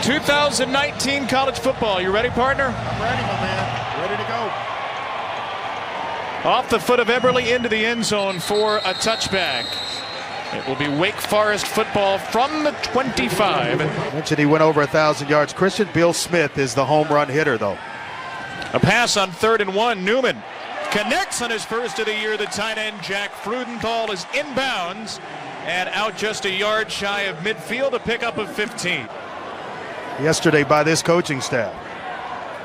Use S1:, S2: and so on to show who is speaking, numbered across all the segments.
S1: 2019 college football. You ready, partner?
S2: I'm ready, my man. Ready to go.
S1: Off the foot of Eberle into the end zone for a touchback. It will be Wake Forest football from the 25.
S2: Mentioned he went over 1,000 yards. Christian Bill Smith is the home run hitter, though.
S1: A pass on 3rd and 1. Newman connects on his first of the year. The tight end Jack Frudenthal is inbounds and out just a yard shy of midfield, a pickup of 15.
S2: Yesterday by this coaching staff.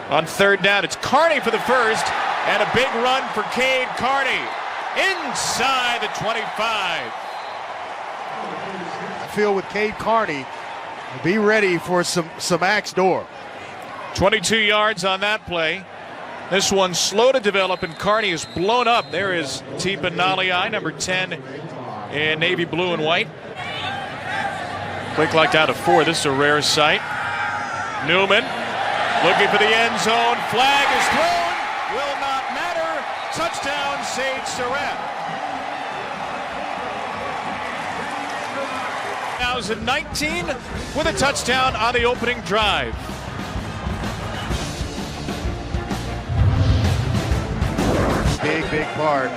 S1: On 3rd down, it's Carney for the first, and a big run for Cade Carney inside the 25.
S2: Field with Cade Carney. Be ready for some axe door.
S1: 22 yards on that play. This one's slow to develop, and Carney is blown up. There is Tipa Nalii, number 10 in navy blue and white. Quick like out of 4. This is a rare sight. Newman looking for the end zone. Flag is thrown. Will not matter. Touchdown, Sage Surratt. 2019 with a touchdown on the opening drive.
S2: Big part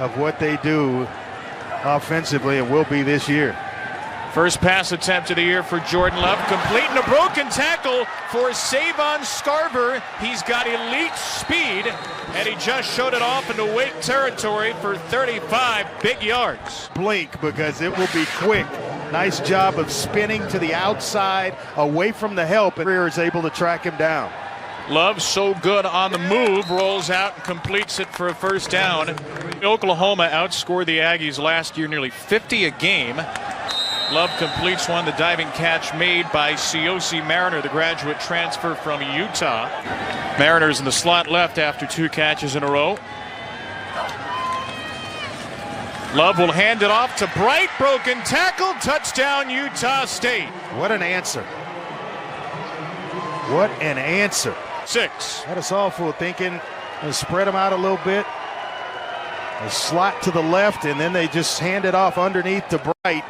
S2: of what they do offensively and will be this year.
S1: First pass attempt of the year for Jordan Love, complete, and a broken tackle for Savon Scarver. He's got elite speed, and he just showed it off into Wake territory for 35 big yards.
S2: Blink, because it will be quick. Nice job of spinning to the outside, away from the help, and Rear is able to track him down.
S1: Love so good on the move, rolls out and completes it for a first down. Oklahoma outscored the Aggies last year nearly 50 a game. Love completes one, the diving catch made by Siosi Mariner, the graduate transfer from Utah. Mariners in the slot left after 2 catches in a row. Love will hand it off to Bright, broken tackle, touchdown Utah State.
S2: What an answer. What an answer.
S1: 6.
S2: Had us all full thinking, spread them out a little bit. A slot to the left, and then they just hand it off underneath to Bright,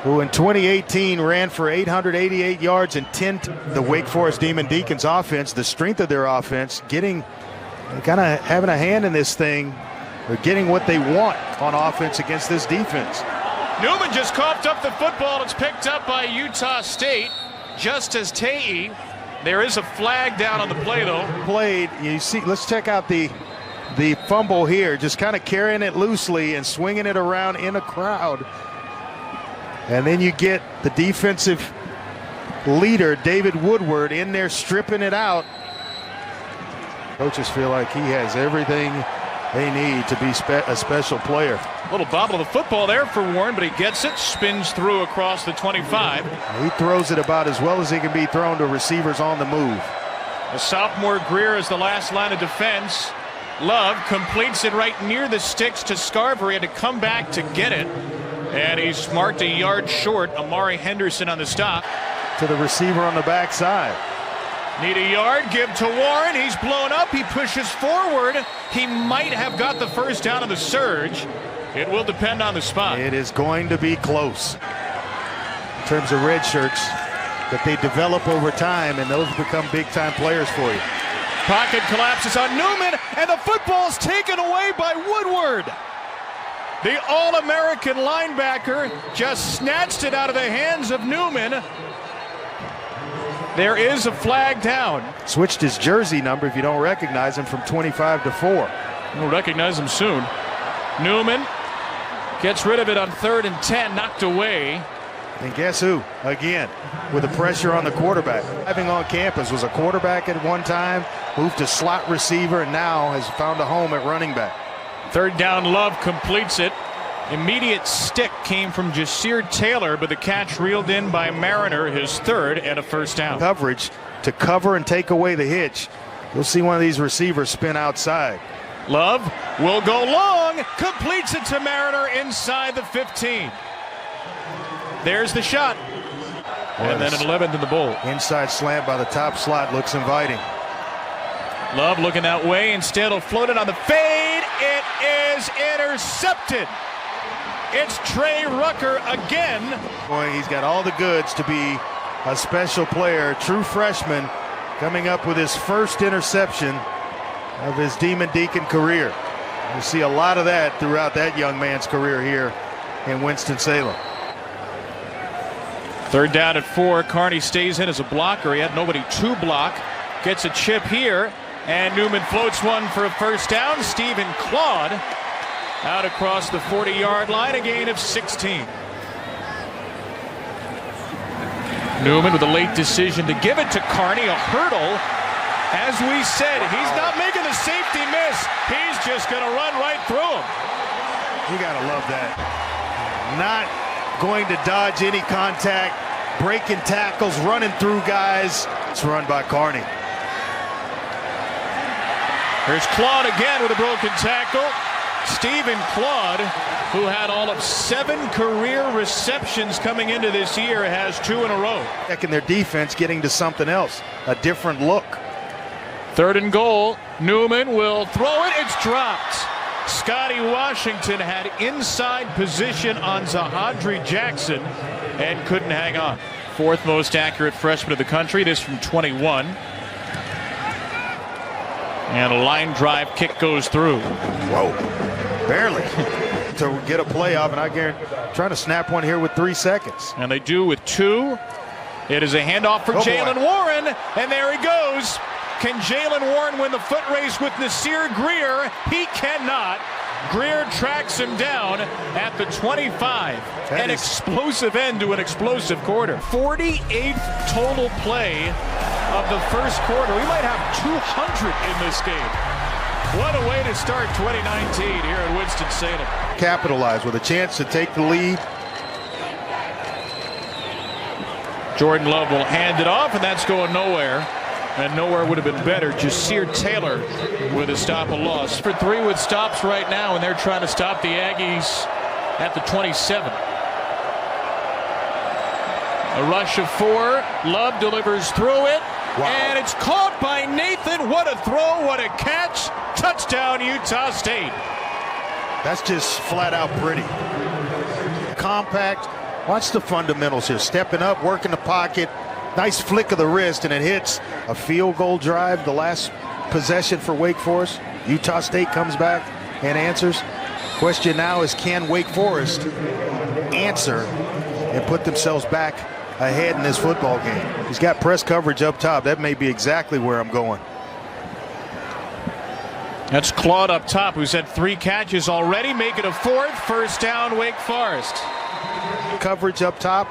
S2: who in 2018 ran for 888 yards and 10. The Wake Forest Demon Deacons offense, the strength of their offense, kind of having a hand in this thing. They're getting what they want on offense against this defense.
S1: Newman just coughed up the football. It's picked up by Utah State, just as Tae. There is a flag down on the play, though.
S2: Played, you see, let's check out the fumble here, just kind of carrying it loosely and swinging it around in a crowd. And then you get the defensive leader, David Woodward, in there stripping it out. Coaches feel like he has everything they need to be a special player.
S1: Little bobble of the football there for Warren, but he gets it, spins through across the 25.
S2: He throws it about as well as he can be thrown to receivers on the move.
S1: The sophomore Greer is the last line of defense. Love completes it right near the sticks to Scarver. He had to come back to get it, and he's marked a yard short. Amari Henderson on the stop.
S2: To the receiver on the backside.
S1: Need a yard, give to Warren. He's blown up. He pushes forward. He might have got the first down on the surge. It will depend on the spot.
S2: It is going to be close in terms of red shirts that they develop over time, and those become big-time players for you.
S1: Pocket collapses on Newman, and the football's taken away by Woodward. The All-American linebacker just snatched it out of the hands of Newman. There is a flag down.
S2: Switched his jersey number, if you don't recognize him, from 25 to 4.
S1: We'll recognize him soon. Newman gets rid of it on 3rd and 10, knocked away.
S2: And guess who? Again, with the pressure on the quarterback. Having on campus, was a quarterback at one time, moved to slot receiver, and now has found a home at running back.
S1: 3rd down, Love completes it. Immediate stick came from Jasir Taylor, but the catch reeled in by Mariner, his 3rd and a first down.
S2: Coverage to cover and take away the hitch. You'll see one of these receivers spin outside.
S1: Love will go long, completes it to Mariner inside the 15. There's the shot. And then an 11th in the bowl.
S2: Inside slant by the top slot looks inviting.
S1: Love looking that way. Instead, he'll float it on the fade. It is intercepted. It's Trey Rucker again.
S2: Boy, he's got all the goods to be a special player, true freshman, coming up with his first interception of his Demon Deacon career. You see a lot of that throughout that young man's career here in Winston-Salem.
S1: 3rd down at 4. Carney stays in as a blocker. He had nobody to block. Gets a chip here, and Newman floats one for a first down. Stephen Claude out across the 40-yard line, a gain of 16. Newman with a late decision to give it to Carney, a hurdle. As we said, he's not making the safety miss. He's just going to run right through him.
S2: You got to love that. Not going to dodge any contact, breaking tackles, running through guys. It's run by Carney.
S1: Here's Claude again with a broken tackle. Stephen Claude, who had all of 7 career receptions coming into this year, has 2 in a row.
S2: Checking their defense, getting to something else, a different look.
S1: 3rd and goal. Newman will throw it. It's dropped. Scotty Washington had inside position on Zahadri Jackson and couldn't hang on. 4th most accurate freshman of the country. This from 21. And a line drive kick goes through.
S2: Whoa. Barely. To get a play off, and I guarantee trying to snap one here with 3 seconds.
S1: And they do with 2. It is a handoff for Jalen Warren, and there he goes. Can Jalen Warren win the foot race with Nasir Greer? He cannot. Greer tracks him down at the 25. An explosive end to an explosive quarter. 48th total play of the first quarter. We might have 200 in this game. What a way to start 2019 here at Winston-Salem.
S2: Capitalize with a chance to take the lead.
S1: Jordan Love will hand it off, and that's going nowhere. And nowhere would have been better. Jasir Taylor with a stop, a loss. For 3 with stops right now, and they're trying to stop the Aggies at the 27. A rush of 4. Love delivers through it. Wow. And it's caught by Nathan. What a throw, what a catch. Touchdown, Utah State.
S2: That's just flat out pretty. Compact. Watch the fundamentals here. Stepping up, working the pocket. Nice flick of the wrist, and it hits a field goal drive. The last possession for Wake Forest. Utah State comes back and answers. Question now is, can Wake Forest answer and put themselves back ahead in this football game? He's got press coverage up top. That may be exactly where I'm going.
S1: That's Claude up top, who's had 3 catches already. Make it a 4th. First down, Wake Forest.
S2: Coverage up top.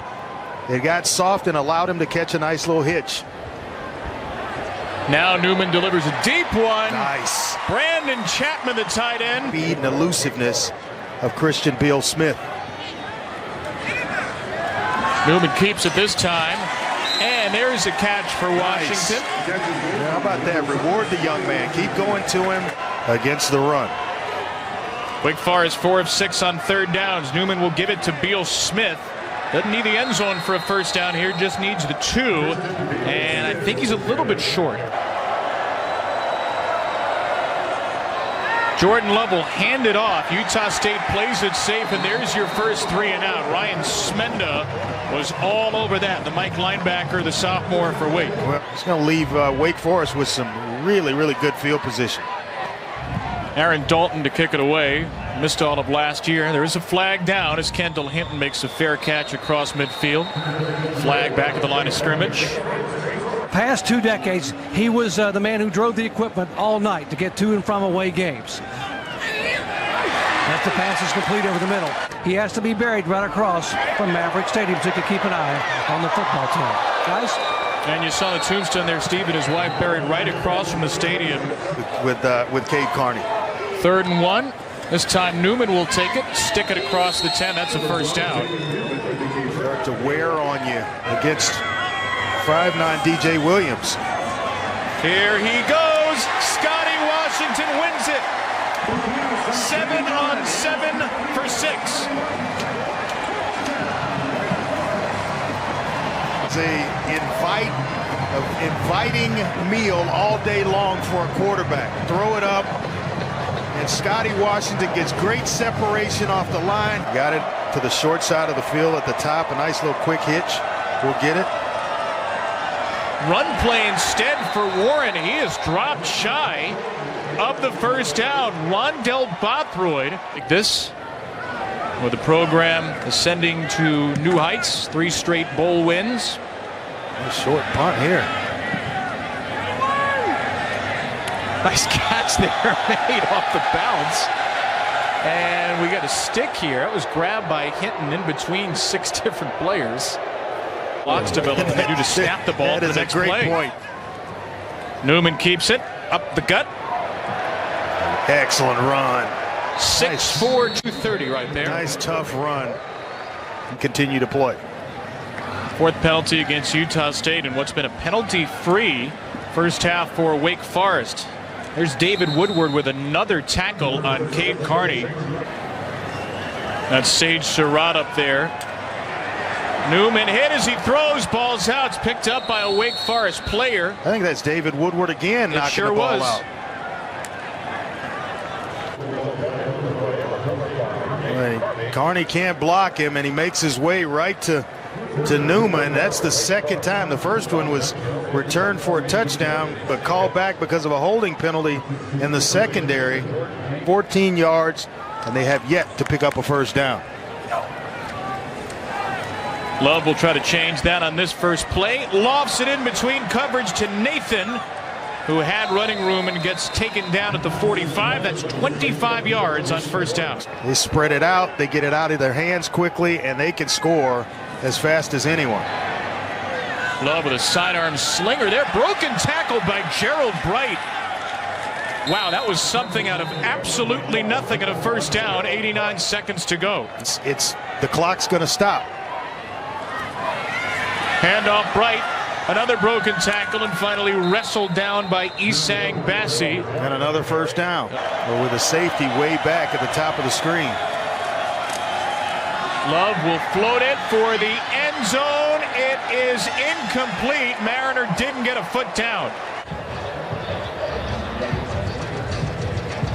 S2: It got soft and allowed him to catch a nice little hitch.
S1: Now Newman delivers a deep one.
S2: Nice.
S1: Brandon Chapman, the tight end.
S2: Speed and elusiveness of Christian Beal-Smith.
S1: Newman keeps it this time. And there's a catch for Washington.
S2: Nice. Yeah, how about that? Reward the young man. Keep going to him against the run.
S1: Wake Forest 4 of 6 on 3rd downs. Newman will give it to Beal-Smith. Doesn't need the end zone for a first down here, just needs the 2. And I think he's a little bit short. Jordan Love will hand it off. Utah State plays it safe, and there's your first 3 and out. Ryan Smenda was all over that. The Mike linebacker, the sophomore for Wake.
S2: Well, it's going to leave Wake Forest with some really, really good field position.
S1: Aaron Dalton to kick it away. Missed all of last year. There is a flag down as Kendall Hinton makes a fair catch across midfield. Flag back at the line of scrimmage.
S3: Past 2 decades, he was the man who drove the equipment all night to get to and from away games. As the pass is complete over the middle, he has to be buried right across from Maverick Stadium so he can keep an eye on the football team. Guys?
S1: And you saw the tombstone there, Steve, and his wife buried right across from the stadium.
S2: With Cade Carney.
S1: 3rd and 1. This time Newman will take it, stick it across the 10. That's a first down.
S2: Start to wear on you against 5'9" DJ Williams.
S1: Here he goes. Scotty Washington wins it. 7 on 7 for 6.
S2: It's a inviting meal all day long for a quarterback. Throw it up, and Scotty Washington gets great separation off the line. Got it to the short side of the field at the top. A nice little quick hitch. We'll get it.
S1: Run play instead for Warren. He is dropped shy of the first down. Rondell Bothroyd. Like this, with the program ascending to new heights, 3 straight bowl wins.
S2: A short punt here.
S1: Nice catch there made off the bounce. And we got a stick here. It was grabbed by Hinton in between 6 different players. Blocks developing to do to snap the ball to the next play.
S2: That is a great point.
S1: Newman keeps it up the gut.
S2: Excellent run.
S1: 6'4", 230 right there.
S2: Nice tough run. And continue to play.
S1: 4th penalty against Utah State in what's been a penalty-free first half for Wake Forest. There's David Woodward with another tackle on Cade Carney. That's Sage Surratt up there. Newman hit as he throws, balls out. It's picked up by a Wake Forest player.
S2: I think that's David Woodward again knocking the ball out. Carney can't block him, and he makes his way right to Newman. That's the second time. The first one was returned for a touchdown, but called back because of a holding penalty in the secondary. 14 yards, and they have yet to pick up a first down.
S1: Love will try to change that on this first play. Lofts it in between coverage to Nathan, who had running room and gets taken down at the 45. That's 25 yards on first down.
S2: They spread it out. They get it out of their hands quickly, and they can score as fast as anyone.
S1: Love with a sidearm slinger there. Broken tackle by Gerald Bright. Wow, that was something out of absolutely nothing at a first down. 89 seconds to go.
S2: It's the clock's going to stop.
S1: Handoff Bright. Another broken tackle and finally wrestled down by Isang Bassi.
S2: And another first down. With a safety way back at the top of the screen.
S1: Love will float it for the end zone. It is incomplete. Mariner didn't get a foot down.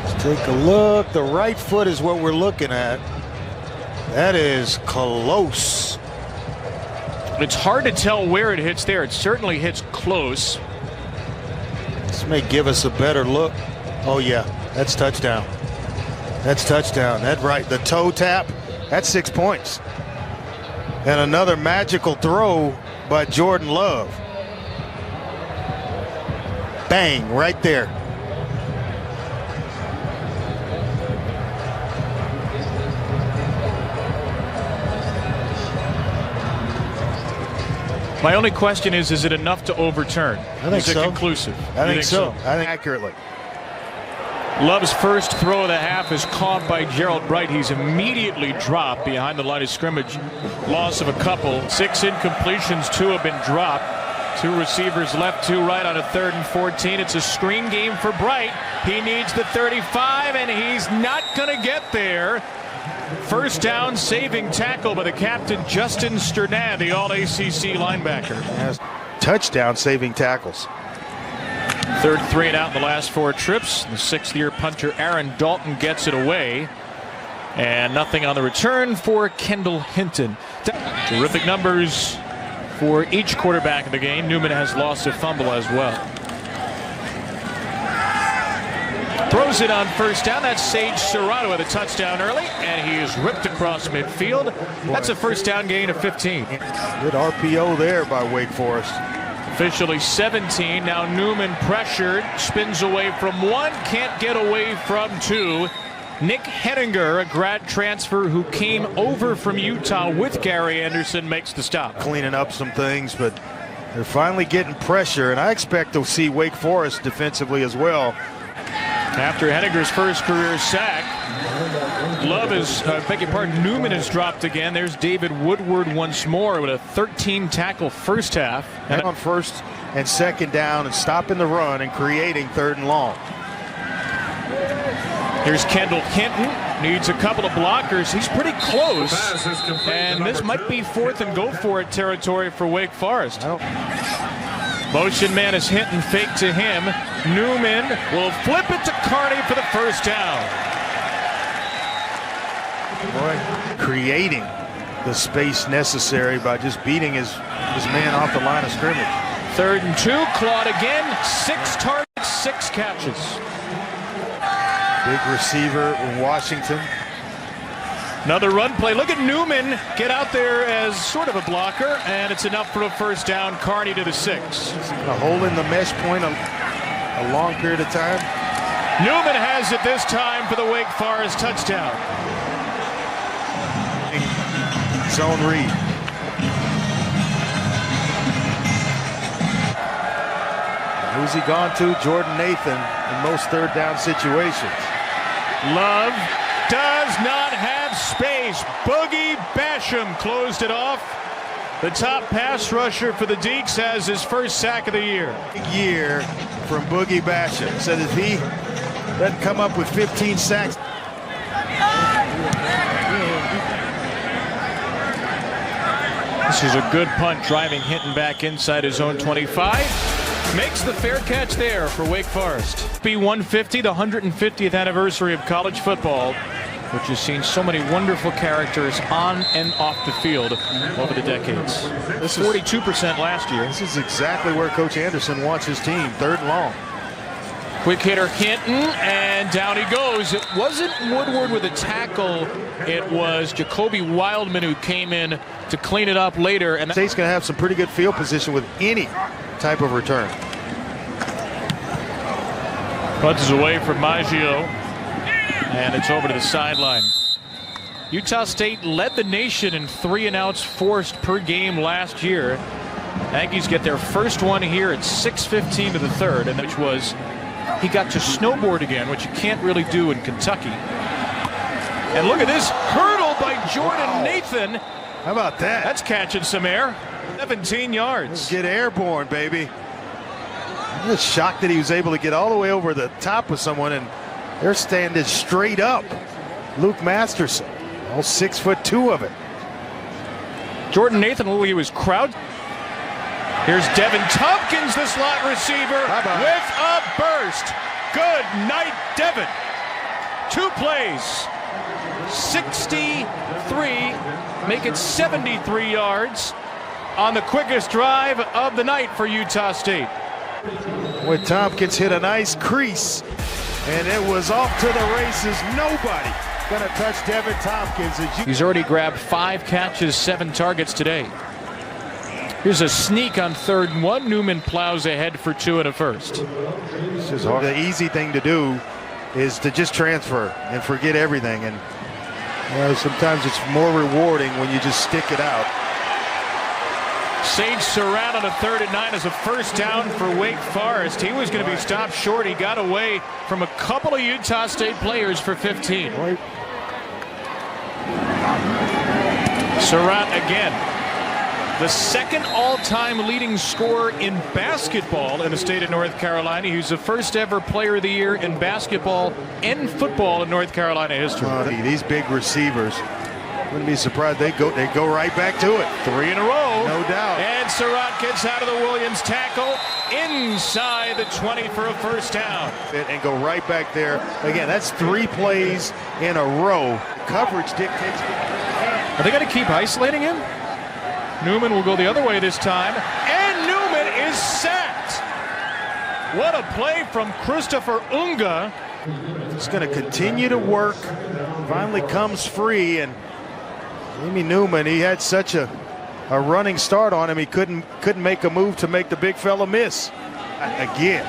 S2: Let's take a look. The right foot is what we're looking at. That is close.
S1: It's hard to tell where it hits there. It certainly hits close.
S2: This may give us a better look. Oh, yeah, that's touchdown. That's touchdown. That's right. The toe tap, that's 6 points. And another magical throw by Jordan Love. Bang, right there.
S1: My only question is it enough to overturn?
S2: I think so.
S1: Is it conclusive?
S2: I think so. I think accurately.
S1: Love's first throw of the half is caught by Gerald Bright. He's immediately dropped behind the line of scrimmage. Loss of a couple. 6 incompletions, 2 have been dropped. 2 receivers left, 2 right on a 3rd and 14. It's a screen game for Bright. He needs the 35, and he's not going to get there. First down, saving tackle by the captain, Justin Sternad, the All-ACC linebacker.
S2: Has touchdown saving tackles.
S1: 3rd 3 and out in the last 4 trips. The 6th-year punter Aaron Dalton gets it away. And nothing on the return for Kendall Hinton. Terrific numbers for each quarterback in the game. Newman has lost a fumble as well. Throws it on first down. That's Sage Surratt with a touchdown early, and he is ripped across midfield. That's a first down gain of 15.
S2: Good RPO there by Wake Forest.
S1: Officially 17. Now Newman pressured, spins away from 1, can't get away from 2. Nick Henninger, a grad transfer who came over from Utah with Gary Anderson, makes the stop.
S2: Cleaning up some things, but they're finally getting pressure, and I expect to see Wake Forest defensively as well.
S1: After Henninger's first career sack, Newman is dropped again. There's David Woodward once more with a 13 tackle first half.
S2: And on 1st and 2nd down and stopping the run and creating 3rd and long.
S1: Here's Kendall Hinton, needs a couple of blockers. He's pretty close, and this might be 4th and go for it territory for Wake Forest. Motion man is Hinton, fake to him. Newman will flip it to Carney for the first down.
S2: Boy, creating the space necessary by just beating his man off the line of scrimmage.
S1: 3rd and 2, Claude again, 6 targets, 6 catches.
S2: Big receiver in Washington.
S1: Another run play. Look at Newman get out there as sort of a blocker, and it's enough for a first down. Carney to the 6.
S2: A hole in the mesh point a long period of time.
S1: Newman has it this time for the Wake Forest touchdown.
S2: Zone read. Who's he gone to? Jordan Nathan in most 3rd down situations.
S1: Love does not have space. Boogie Basham closed it off. The top pass rusher for the Deacs has his first sack of the year.
S2: Big year from Boogie Basham. Said if he doesn't come up with 15 sacks.
S1: This is a good punt, driving Hinton back inside his own 25. Makes the fair catch there for Wake Forest. B150, the 150th anniversary of college football, which has seen so many wonderful characters on and off the field over the decades. This is 42% last year.
S2: This is exactly where Coach Anderson wants his team, 3rd and long.
S1: Quick hitter Hinton, and down he goes. It wasn't Woodward with a tackle. It was Jacoby Wildman who came in to clean it up later. And
S2: State's going to have some pretty good field position with any type of return.
S1: Punts away from Maggio, and it's over to the sideline. Utah State led the nation in 3-and-outs forced per game last year. Aggies get their first one here at 6:15 to the 3rd, and which was he got to snowboard again, which you can't really do in Kentucky. And look at this hurdle by Jordan Nathan.
S2: How about that?
S1: That's catching some air. 17 yards.
S2: Get airborne, baby. I'm just shocked that he was able to get all the way over the top of someone, and they're standing straight up. Luke Masterson, all 6'2" of it.
S1: Jordan Nathan, he was crowd. Here's Devin Tompkins, the slot receiver, with a burst. Good night, Devin. 2 plays, 63, make it 73 yards on the quickest drive of the night for Utah State.
S2: When Tompkins hit a nice crease, and it was off to the races. Nobody gonna touch Devin Tompkins.
S1: He's already grabbed 5 catches, 7 targets today. Here's a sneak on 3rd and 1. Newman plows ahead for 2 and a first.
S2: It's just hard. The easy thing to do is to just transfer and forget everything. And sometimes it's more rewarding when you just stick it out.
S1: Sage Surratt on a 3rd and 9 as a first down for Wake Forest. He was going to be stopped short. He got away from a couple of Utah State players for 15. Surratt again. The 2nd all-time leading scorer in basketball in the state of North Carolina. He's the first ever player of the year in basketball and football in North Carolina history.
S2: These big receivers, wouldn't be surprised they go right back to it.
S1: 3 in a row.
S2: No doubt.
S1: And Surratt gets out of the Williams tackle inside the 20 for a first down.
S2: And go right back there. Again, that's 3 plays in a row. Coverage dictates.
S1: Are they going to keep isolating him? Newman will go the other way this time, and Newman is sacked. What a play from Christopher Unga.
S2: He's going to continue to work. Finally comes free, and Jamie Newman, he had such a running start on him, he couldn't make a move to make the big fella miss. Again.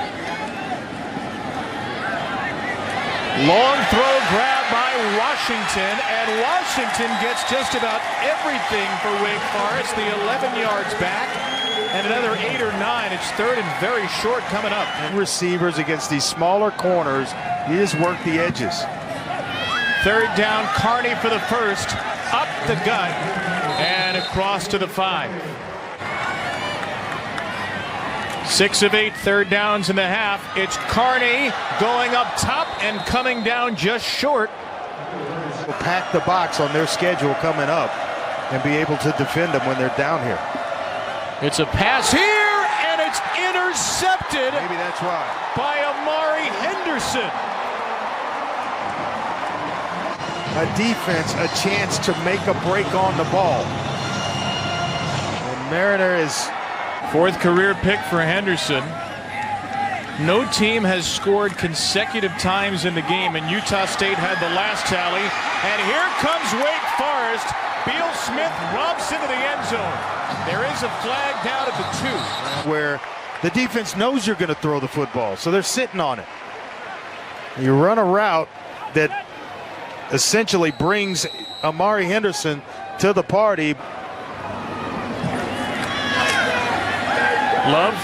S1: Long throw grab by Washington, and Washington gets just about everything for Wake Forest. The 11 yards back, and another 8 or 9. It's 3rd and very short coming up.
S2: And receivers against these smaller corners, you just work the edges.
S1: 3rd down, Carney for the first, up the gut, and across to the 5. 6 of 8 3rd downs in the half. It's Carney going up top and coming down just short.
S2: Will pack the box on their schedule coming up and be able to defend them when they're down here.
S1: It's a pass here, and it's intercepted.
S2: Maybe that's why.
S1: By Amari Henderson.
S2: A defense, a chance to make a break on the ball. And Mariner is
S1: Fourth career pick for Henderson. No team has scored consecutive times in the game, and Utah State had the last tally. And here comes Wake Forest. Beal Smith romps into the end zone. There is a flag down at the 2.
S2: Where the defense knows you're going to throw the football, so they're sitting on it. You run a route that essentially brings Amari Henderson to the party.
S1: Love.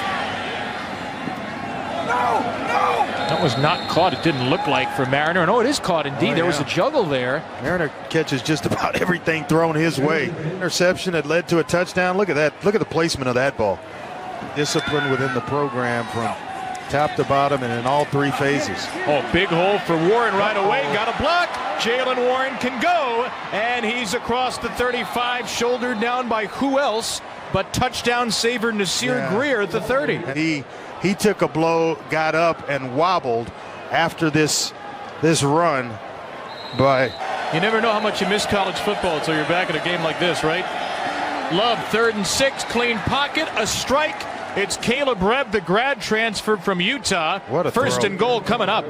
S1: That was not caught. It didn't look like for Mariner. No, it is caught indeed. There was a juggle there.
S2: Mariner catches just about everything thrown his way. Interception that led to a touchdown. Look at that. Look at the placement of that ball. Discipline within the program from top to bottom and in all 3 phases.
S1: Oh, big hole for Warren right away. Got a block. Jalen Warren can go. And he's across the 35, shouldered down by who else but touchdown saver Nasir Greer at the 30.
S2: And he took a blow, got up, and wobbled after this run. But
S1: you never know how much you miss college football until you're back at a game like this, right? Love, 3rd and 6, clean pocket, a strike. It's Caleb Rebb, the grad transfer from Utah.
S2: What a
S1: first
S2: throw.
S1: and goal coming up.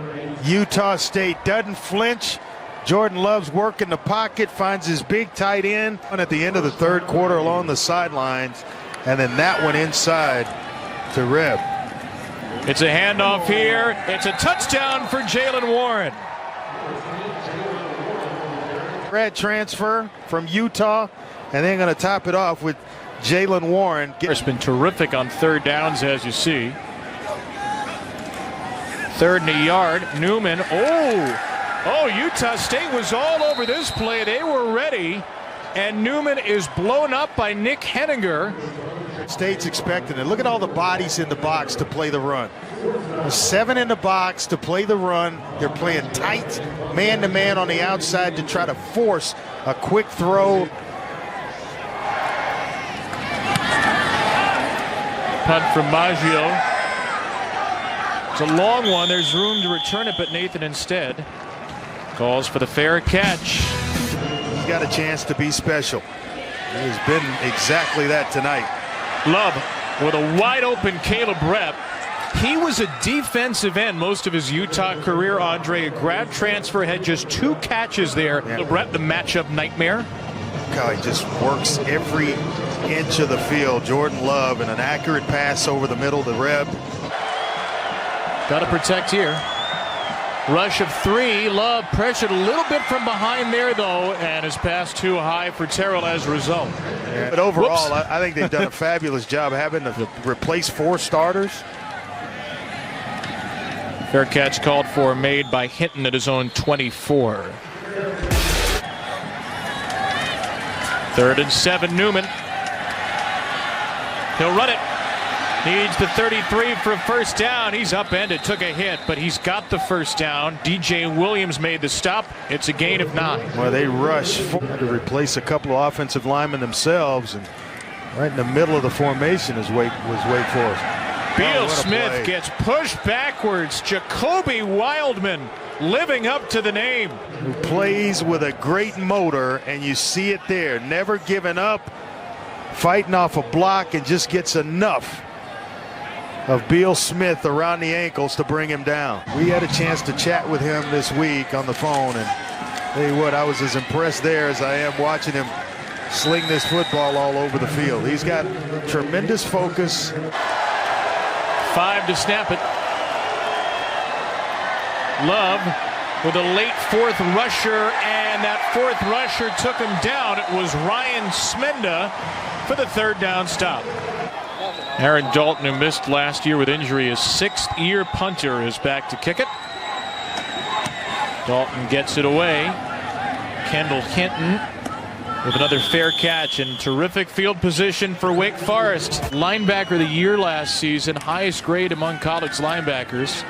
S2: Utah State doesn't flinch. Jordan Love's work in the pocket, finds his big tight end at the end of the 3rd quarter along the sidelines, and then that one inside to Rebb.
S1: It's a handoff here. It's a touchdown for Jalen Warren.
S2: Grad transfer from Utah, and they're going to top it off with Jalen Warren.
S1: It's been terrific on 3rd downs, as you see. 3rd and a yard. Newman. Oh, Utah State was all over this play. They were ready, and Newman is blown up by Nick Henninger.
S2: State's expecting it. Look at all the bodies in the box to play the run. There's 7 in the box to play the run. They're playing tight, man-to-man on the outside to try to force a quick throw.
S1: Punt from Maggio. It's a long one. There's room to return it, but Nathan instead calls for the fair catch.
S2: He's got a chance to be special. He has been exactly that tonight.
S1: Love with a wide open Caleb Rebb. He was a defensive end most of his Utah career, Andre. A grad transfer, had just 2 catches there.
S2: Yeah.
S1: Rebb, the matchup nightmare.
S2: God, he just works every inch of the field. Jordan Love and an accurate pass over the middle to Rebb.
S1: Got to protect here. Rush of 3. Love pressured a little bit from behind there, though, and his pass too high for Terrell as a result.
S2: Yeah, but overall, I think they've done a fabulous job having to replace 4 starters.
S1: Fair catch called for, made by Hinton at his own 24. 3rd and 7, Newman. He'll run it. Needs the 33 for a first down. He's upended, took a hit, but he's got the first down. DJ Williams made the stop. It's a gain of 9.
S2: Well, they rush to replace a couple of offensive linemen themselves, and right in the middle of the formation was Wake Forest.
S1: Beal Smith gets pushed backwards. Jacoby Wildman living up to the name.
S2: Who plays with a great motor, and you see it there. Never giving up, fighting off a block, and just gets enough of Beal Smith around the ankles to bring him down. We had a chance to chat with him this week on the phone, and tell you what, I was as impressed there as I am watching him sling this football all over the field. He's got tremendous focus.
S1: 5 to snap it. Love with a late 4th rusher, and that 4th rusher took him down. It was Ryan Smenda for the 3rd down stop. Aaron Dalton, who missed last year with injury, his 6th-year punter, is back to kick it. Dalton gets it away. Kendall Hinton with another fair catch, and terrific field position for Wake Forest. Linebacker of the year last season, highest grade among college linebackers.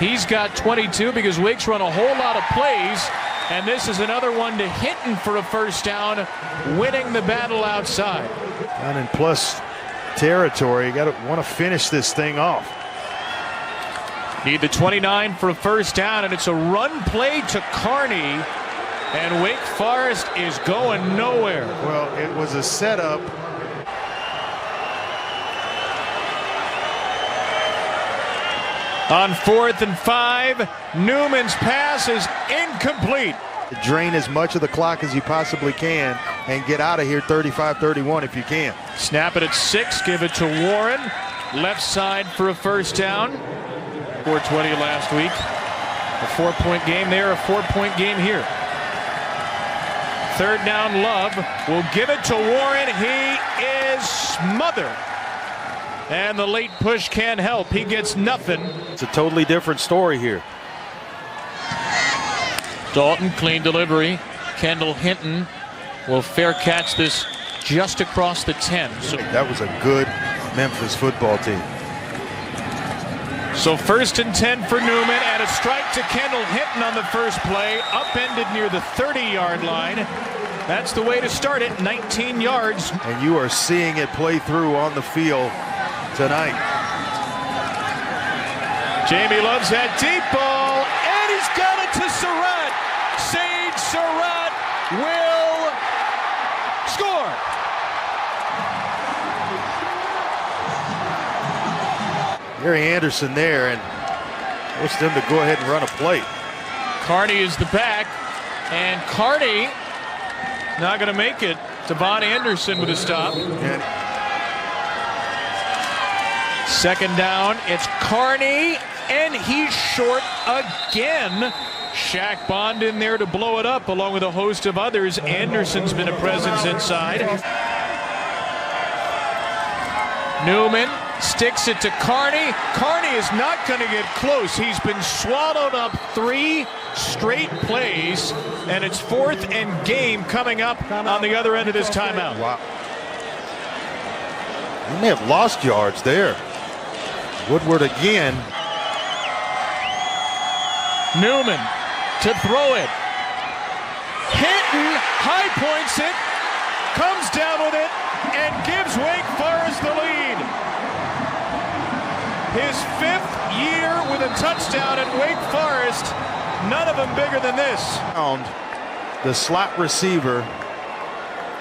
S1: He's got 22 because Wake's run a whole lot of plays, and this is another one to Hinton for a first down, winning the battle outside.
S2: And in plus territory, you got to want to finish this thing off.
S1: Need the 29 for a first down, and it's a run play to Kearney, and Wake Forest is going nowhere.
S2: Well, it was a setup.
S1: On 4th and 5, Newman's pass is incomplete.
S2: Drain as much of the clock as you possibly can and get out of here 35-31 if you can.
S1: Snap it at 6, give it to Warren. Left side for a first down. 420 last week. A 4-point game there, a 4-point game here. 3rd down, Love will give it to Warren. He is smothered. And the late push can't help. He gets nothing.
S2: It's a totally different story here.
S1: Dalton, clean delivery. Kendall Hinton will fair catch this just across the 10. So
S2: that was a good Memphis football team.
S1: So 1st and 10 for Newman, and a strike to Kendall Hinton on the first play, upended near the 30-yard line. That's the way to start it, 19 yards.
S2: And you are seeing it play through on the field tonight.
S1: Jamie loves that deep ball, and he's got it to Surratt. Sage Surratt will score.
S2: Gary Anderson there, and forced them to go ahead and run a play.
S1: Carney is the back, and Carney not going to make it. Devon Anderson with a stop.
S2: And
S1: 2nd down, it's Carney, and he's short again. Shaq Bond in there to blow it up along with a host of others. Anderson's been a presence inside. Newman sticks it to Carney. Carney is not going to get close. He's been swallowed up 3 straight plays, and it's 4th and game coming up on the other end of this timeout.
S2: Wow. They may have lost yards there. Woodward again.
S1: Newman to throw it. Hinton high points it, comes down with it, and gives Wake Forest the lead. His 5th year with a touchdown at Wake Forest. None of them bigger than this.
S2: Found the slot receiver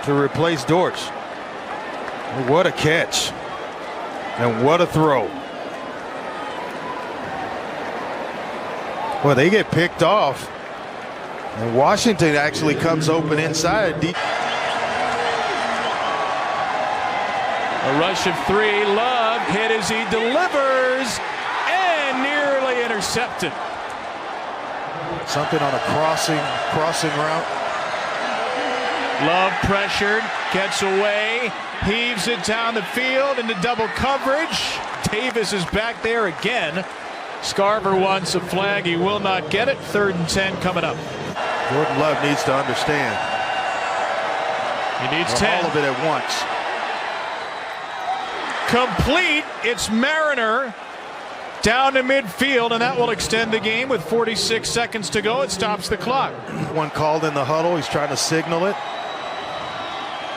S2: to replace Dortch. What a catch. And what a throw. Well, they get picked off. And Washington actually comes open inside.
S1: A rush of 3. Love hit as he delivers and nearly intercepted.
S2: Something on a crossing route.
S1: Love pressured, gets away, heaves it down the field into double coverage. Davis is back there again. Scarver wants a flag. He will not get it. 3rd and 10 coming up.
S2: Jordan Love needs to understand.
S1: He needs 10.
S2: All of it at once.
S1: Complete. It's Mariner down to midfield, and that will extend the game with 46 seconds to go. It stops the clock.
S2: One called in the huddle. He's trying to signal it.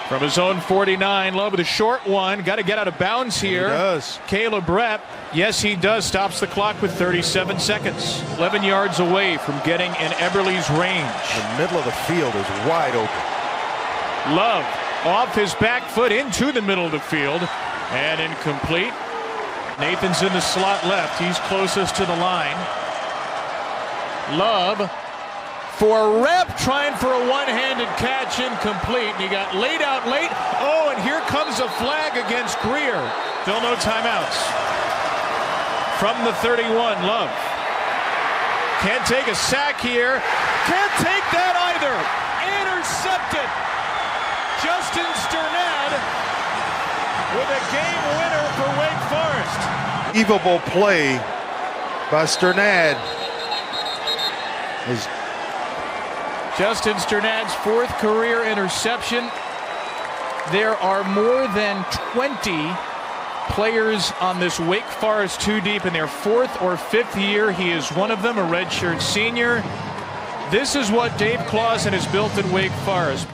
S1: From his own 49, Love with a short one. Got to get out of bounds here.
S2: He does.
S1: Caleb Rep. Yes, he does. Stops the clock with 37 seconds. 11 yards away from getting in Eberle's range.
S2: The middle of the field is wide open.
S1: Love off his back foot into the middle of the field. And incomplete. Nathan's in the slot left. He's closest to the line. Love for Rep, trying for a one-handed catch, incomplete. And he got laid out late. Oh, and here comes a flag against Greer. Still no timeouts. From the 31, Love. Can't take a sack here. Can't take that either. Intercepted. Justin Sternad with a game winner for Wake Forest.
S2: Unbelievable play by Sternad.
S1: Justin Sternad's 4th career interception. There are more than 20 players on this Wake Forest 2 deep in their 4th or 5th year. He is one of them, a redshirt senior. This is what Dave Clausen has built at Wake Forest.